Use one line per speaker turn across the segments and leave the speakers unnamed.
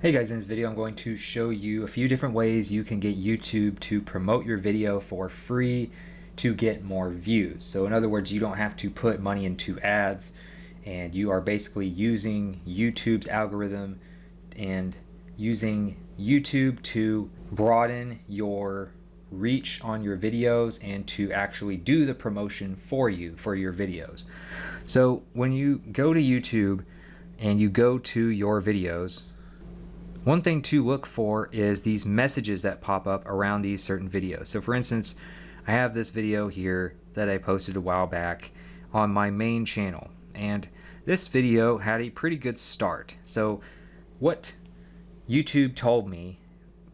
Hey guys, in this video I'm going to show you a few different ways you can get YouTube to promote your video for free to get more views. So in other words, you don't have to put money into ads, and you are basically using YouTube's algorithm and using YouTube to broaden your reach on your videos and to actually do the promotion for you for your videos. So when you go to YouTube and you go to your videos, one thing to look for is these messages that pop up around these certain videos. So for instance, I have this video here that I posted a while back on my main channel, and this video had a pretty good start. So what YouTube told me,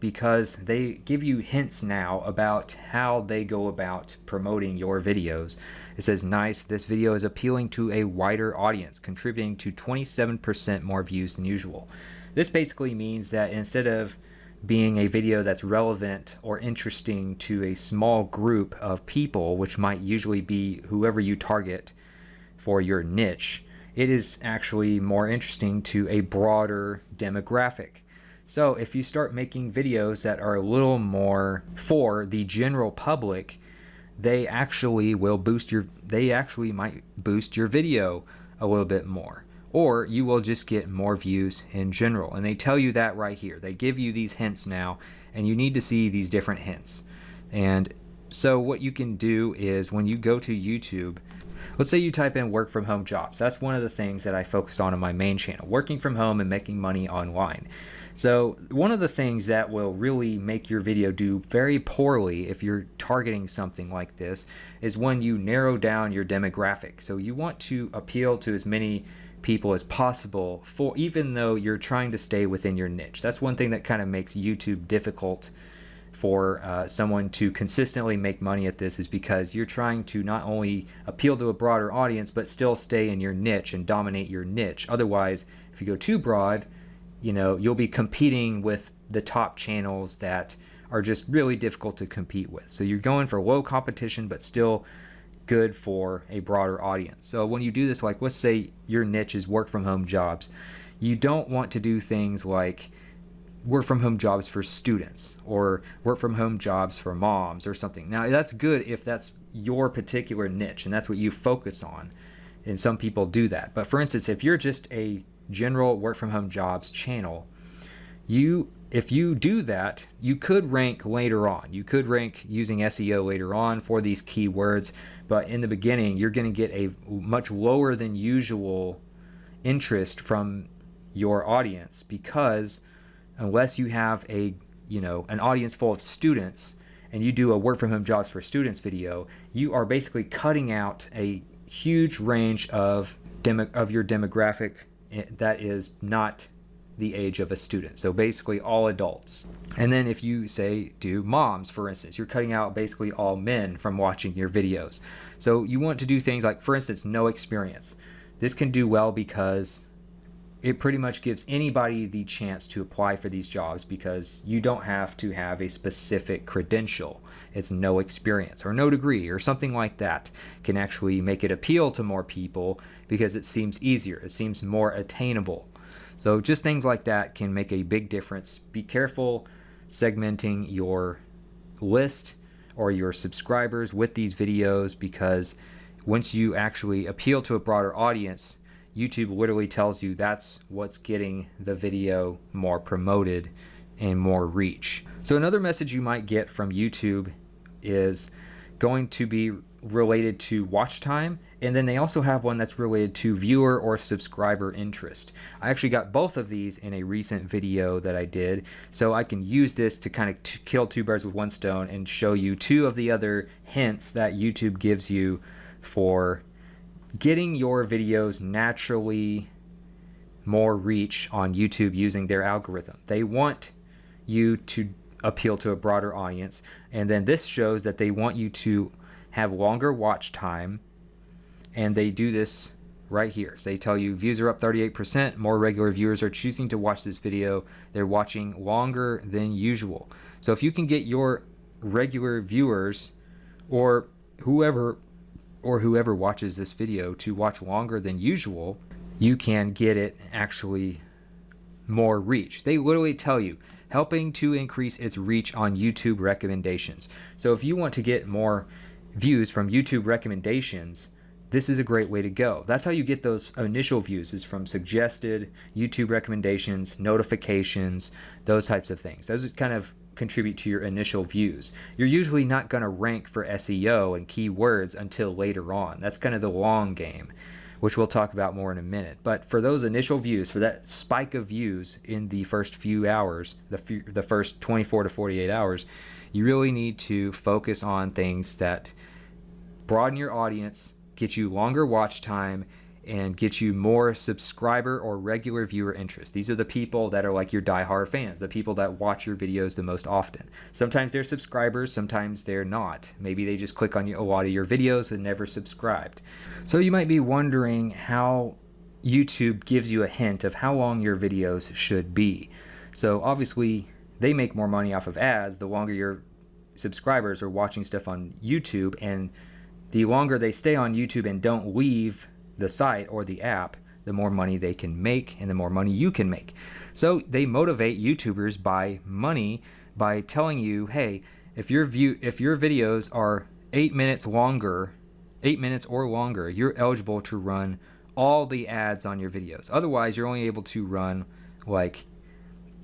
because they give you hints now about how they go about promoting your videos, it says, nice, this video is appealing to a wider audience, contributing to 27% more views than usual. This basically means that instead of being a video that's relevant or interesting to a small group of people, which might usually be whoever you target for your niche, it is actually more interesting to a broader demographic. So if you start making videos that are a little more for the general public, they actually might boost your video a little bit more, or you will just get more views in general. And they tell you that right here. They give you these hints now, and you need to see these different hints. And so what you can do is, when you go to YouTube, let's say you type in work from home jobs. That's one of the things that I focus on my main channel, working from home and making money online. So one of the things that will really make your video do very poorly if you're targeting something like this is when you narrow down your demographic. So you want to appeal to as many people as possible, for even though you're trying to stay within your niche. That's one thing that kind of makes YouTube difficult for someone to consistently make money at this, is because you're trying to not only appeal to a broader audience but still stay in your niche and dominate your niche. Otherwise, if you go too broad, you'll be competing with the top channels that are just really difficult to compete with. So you're going for low competition but still good for a broader audience. So when you do this, like let's say your niche is work from home jobs, you don't want to do things like work from home jobs for students or work from home jobs for moms or something. Now that's good if that's your particular niche and that's what you focus on, and some people do that. But for instance, if you're just a general work from home jobs channel, if you do that, you could rank later on. You could rank using SEO later on for these keywords, but in the beginning you're going to get a much lower than usual interest from your audience, because unless you have an audience full of students and you do a work from home jobs for students video, you are basically cutting out a huge range of your demographic that is not the age of a student. So basically all adults. And then if you say do moms, for instance, you're cutting out basically all men from watching your videos. So you want to do things like, for instance, no experience. This can do well because it pretty much gives anybody the chance to apply for these jobs, because you don't have to have a specific credential. It's no experience or no degree or something like that can actually make it appeal to more people because it seems easier. It seems more attainable. So just things like that can make a big difference. Be careful segmenting your list or your subscribers with these videos, because once you actually appeal to a broader audience, YouTube literally tells you that's what's getting the video more promoted and more reach. So another message you might get from YouTube is going to be related to watch time, and then they also have one that's related to viewer or subscriber interest. I actually got both of these in a recent video that I did, so I can use this to kind of kill two birds with one stone and show you two of the other hints that YouTube gives you for getting your videos naturally more reach on YouTube using their algorithm. They want you to appeal to a broader audience, and then this shows that they want you to have longer watch time, and they do this right here. So they tell you views are up 38%, more regular viewers are choosing to watch this video, they're watching longer than usual. So if you can get your regular viewers or whoever watches this video to watch longer than usual, you can get it actually more reach. They literally tell you, helping to increase its reach on YouTube recommendations. So if you want to get more views from YouTube recommendations, this is a great way to go. That's how you get those initial views, is from suggested YouTube recommendations, notifications, those types of things. Those kind of contribute to your initial views. You're usually not going to rank for SEO and keywords until later on. That's kind of the long game, which we'll talk about more in a minute. But for those initial views, for that spike of views in the first few hours, the first 24 to 48 hours, you really need to focus on things that broaden your audience, get you longer watch time, and get you more subscriber or regular viewer interest. These are the people that are like your diehard fans, the people that watch your videos the most often. Sometimes they're subscribers, sometimes they're not. Maybe they just click on a lot of your videos and never subscribed. So you might be wondering how YouTube gives you a hint of how long your videos should be. So obviously they make more money off of ads the longer your subscribers are watching stuff on YouTube, and the longer they stay on YouTube and don't leave the site or the app, the more money they can make and the more money you can make. So they motivate YouTubers by money by telling you, hey, if your videos are 8 minutes or longer, you're eligible to run all the ads on your videos. Otherwise, you're only able to run like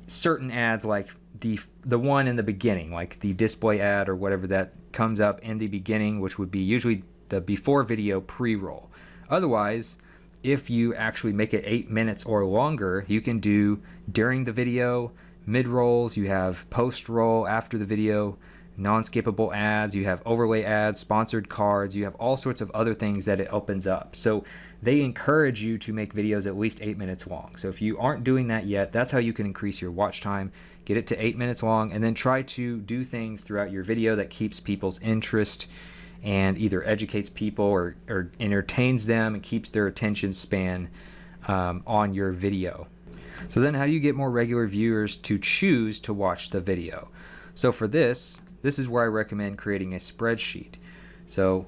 certain ads, like the one in the beginning, like the display ad or whatever that comes up in the beginning, which would be usually the before video pre-roll. Otherwise, if you actually make it 8 minutes or longer, you can do during the video, mid-rolls, you have post-roll after the video, non-skippable ads, you have overlay ads, sponsored cards, you have all sorts of other things that it opens up. So they encourage you to make videos at least 8 minutes long. So if you aren't doing that yet, that's how you can increase your watch time. Get it to 8 minutes long, and then try to do things throughout your video that keeps people's interest and either educates people or entertains them and keeps their attention span on your video. So then how do you get more regular viewers to choose to watch the video? So for this is where I recommend creating a spreadsheet. So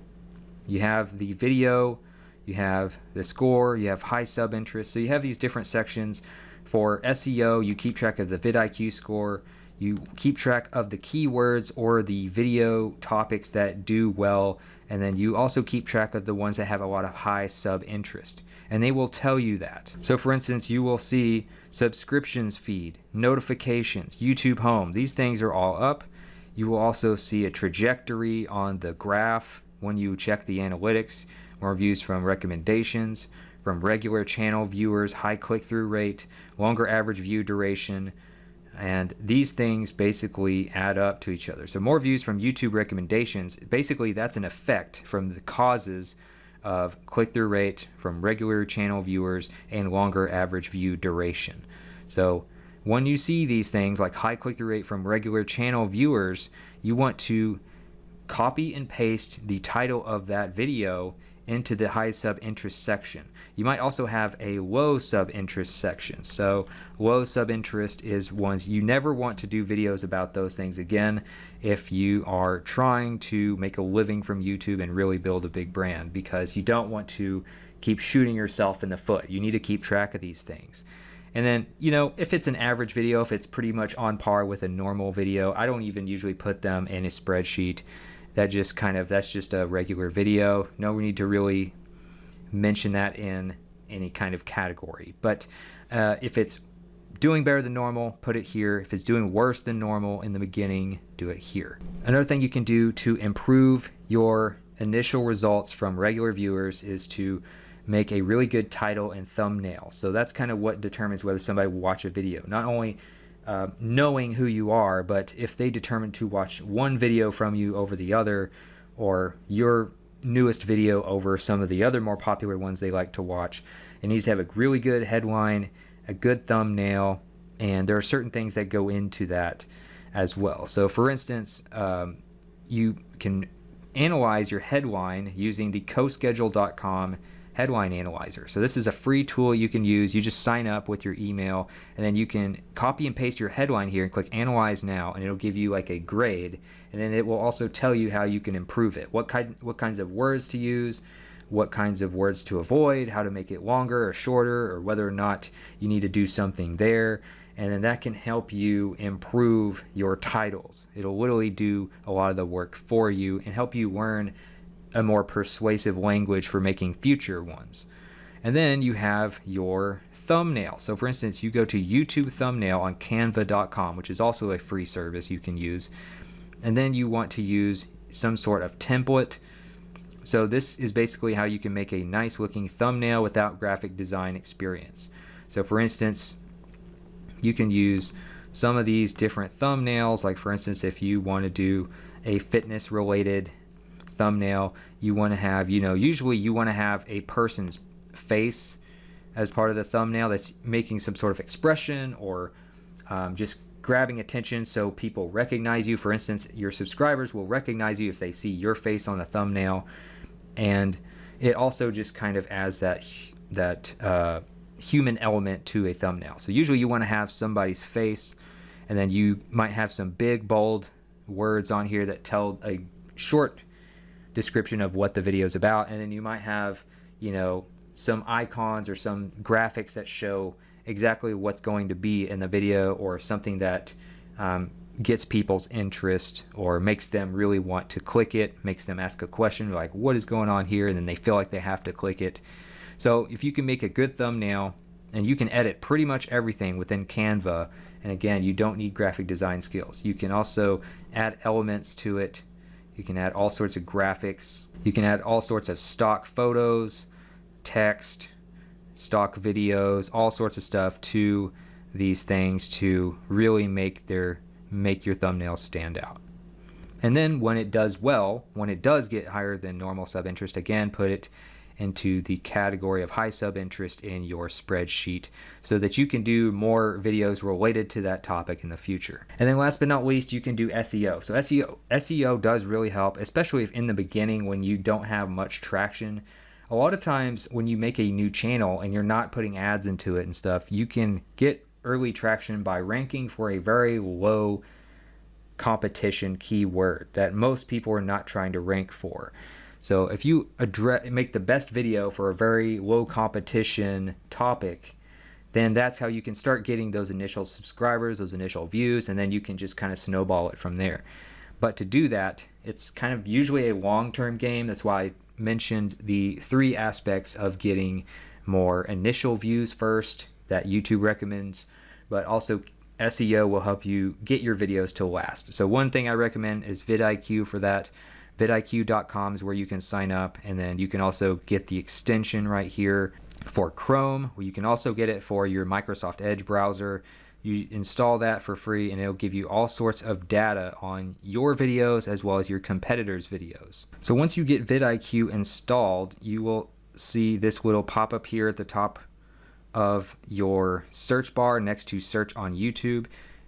you have the video, you have the score, you have high sub interest. So you have these different sections. For SEO, you keep track of the vidIQ score, you keep track of the keywords or the video topics that do well, and then you also keep track of the ones that have a lot of high sub interest. And they will tell you that. So for instance, you will see subscriptions feed, notifications, YouTube home. These things are all up. You will also see a trajectory on the graph when you check the analytics, more views from recommendations, from regular channel viewers, high click-through rate, longer average view duration, and these things basically add up to each other. So more views from YouTube recommendations, basically that's an effect from the causes of click-through rate from regular channel viewers and longer average view duration. So when you see these things like high click-through rate from regular channel viewers, you want to copy and paste the title of that video into the high sub interest section. You might also have a low sub interest section. So low sub interest is ones you never want to do videos about those things again if you are trying to make a living from YouTube and really build a big brand, because you don't want to keep shooting yourself in the foot. You need to keep track of these things. And then, you know, if it's an average video, if it's pretty much on par with a normal video, I don't even usually put them in a spreadsheet. That's just a regular video. No need to really mention that in any kind of category. But if it's doing better than normal, put it here. If it's doing worse than normal in the beginning, do it here. Another thing you can do to improve your initial results from regular viewers is to make a really good title and thumbnail. So that's kind of what determines whether somebody will watch a video. Not only knowing who you are, but if they determine to watch one video from you over the other, or your newest video over some of the other more popular ones they like to watch, it needs to have a really good headline, a good thumbnail, and there are certain things that go into that as well. So for instance, you can analyze your headline using the coschedule.com headline analyzer. So this is a free tool you can use. You just sign up with your email, and then you can copy and paste your headline here and click analyze now, and it'll give you like a grade, and then it will also tell you how you can improve it, what kinds of words to use, what kinds of words to avoid, how to make it longer or shorter, or whether or not you need to do something there. And then that can help you improve your titles. It'll literally do a lot of the work for you and help you learn a more persuasive language for making future ones. And then you have your thumbnail. So for instance, you go to YouTube thumbnail on canva.com, which is also a free service you can use. And then you want to use some sort of template. So this is basically how you can make a nice looking thumbnail without graphic design experience. So for instance, you can use some of these different thumbnails. Like for instance, if you want to do a fitness related thumbnail, you want to have, usually you want to have a person's face as part of the thumbnail that's making some sort of expression or just grabbing attention so people recognize you. For instance, your subscribers will recognize you if they see your face on a thumbnail, and it also just kind of adds that human element to a thumbnail. So usually you want to have somebody's face, and then you might have some big bold words on here that tell a short description of what the video is about, and then you might have some icons or some graphics that show exactly what's going to be in the video, or something that gets people's interest or makes them really want to click it, makes them ask a question like, what is going on here? And then they feel like they have to click it. So if you can make a good thumbnail, and you can edit pretty much everything within Canva, and again, you don't need graphic design skills. You can also add elements to it. You can add all sorts of graphics. You can add all sorts of stock photos, text, stock videos, all sorts of stuff to these things to really make your thumbnail stand out. And then when it does well, when it does get higher than normal sub interest, again, put it into the category of high sub interest in your spreadsheet so that you can do more videos related to that topic in the future. And then last but not least, you can do SEO. So SEO does really help, especially if in the beginning when you don't have much traction. A lot of times when you make a new channel and you're not putting ads into it and stuff, you can get early traction by ranking for a very low competition keyword that most people are not trying to rank for. So if you make the best video for a very low competition topic, then that's how you can start getting those initial subscribers, those initial views, and then you can just kind of snowball it from there. But to do that, it's kind of usually a long-term game. That's why I mentioned the 3 aspects of getting more initial views first that YouTube recommends, but also SEO will help you get your videos to last. So one thing I recommend is vidIQ for that. vidIQ.com is where you can sign up, and then you can also get the extension right here for Chrome. You can also get it for your Microsoft Edge browser. You install that for free, and it'll give you all sorts of data on your videos as well as your competitors' videos. So once you get vidIQ installed, you will see this little pop up here at the top of your search bar next to search on YouTube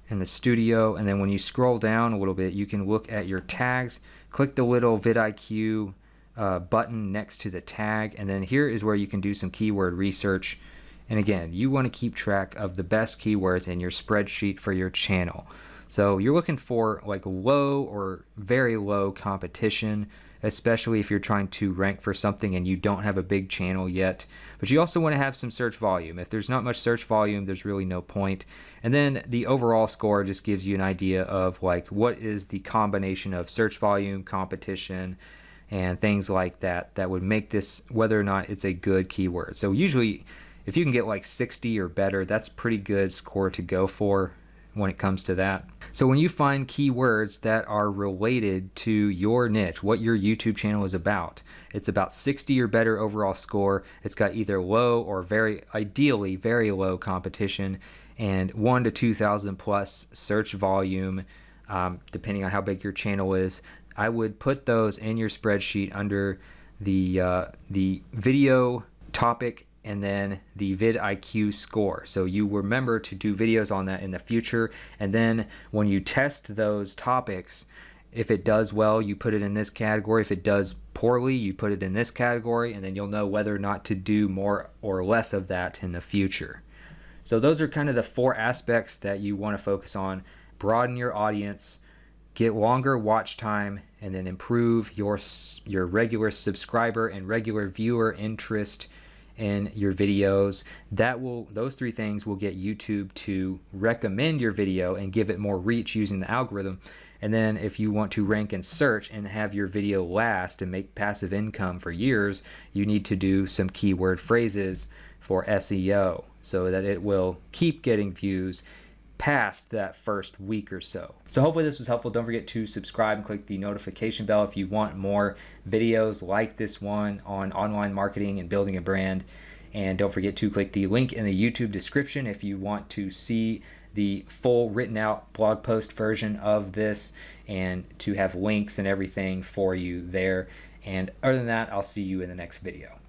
and the studio. And then when you scroll down a little bit, you can look at your tags. Click the little vidIQ button next to the tag, and then here is where you can do some keyword research. And again, you want to keep track of the best keywords in your spreadsheet for your channel. So you're looking for like low or very low competition, especially if you're trying to rank for something and you don't have a big channel yet. But you also want to have some search volume. If there's not much search volume, there's really no point. And then the overall score just gives you an idea of like what is the combination of search volume, competition, and things like that that would make this whether or not it's a good keyword. So usually if you can get like 60 or better, that's pretty good score to go for when it comes to that. So when you find keywords that are related to your niche, what your YouTube channel is about, it's about 60 or better overall score. It's got either low or ideally very low competition, and 1,000 to 2,000 plus search volume, depending on how big your channel is. I would put those in your spreadsheet under the video topic and then the vidIQ score. So you remember to do videos on that in the future, and then when you test those topics, if it does well, you put it in this category. If it does poorly, you put it in this category, and then you'll know whether or not to do more or less of that in the future. So those are kind of the 4 aspects that you want to focus on. Broaden your audience, get longer watch time, and then improve your regular subscriber and regular viewer interest in your videos. Those 3 things will get YouTube to recommend your video and give it more reach using the algorithm. And then if you want to rank in search and have your video last and make passive income for years, you need to do some keyword phrases for SEO so that it will keep getting views past that first week or so. So hopefully this was helpful. Don't forget to subscribe and click the notification bell if you want more videos like this one on online marketing and building a brand. And don't forget to click the link in the YouTube description if you want to see the full written out blog post version of this and to have links and everything for you there. And other than that, I'll see you in the next video.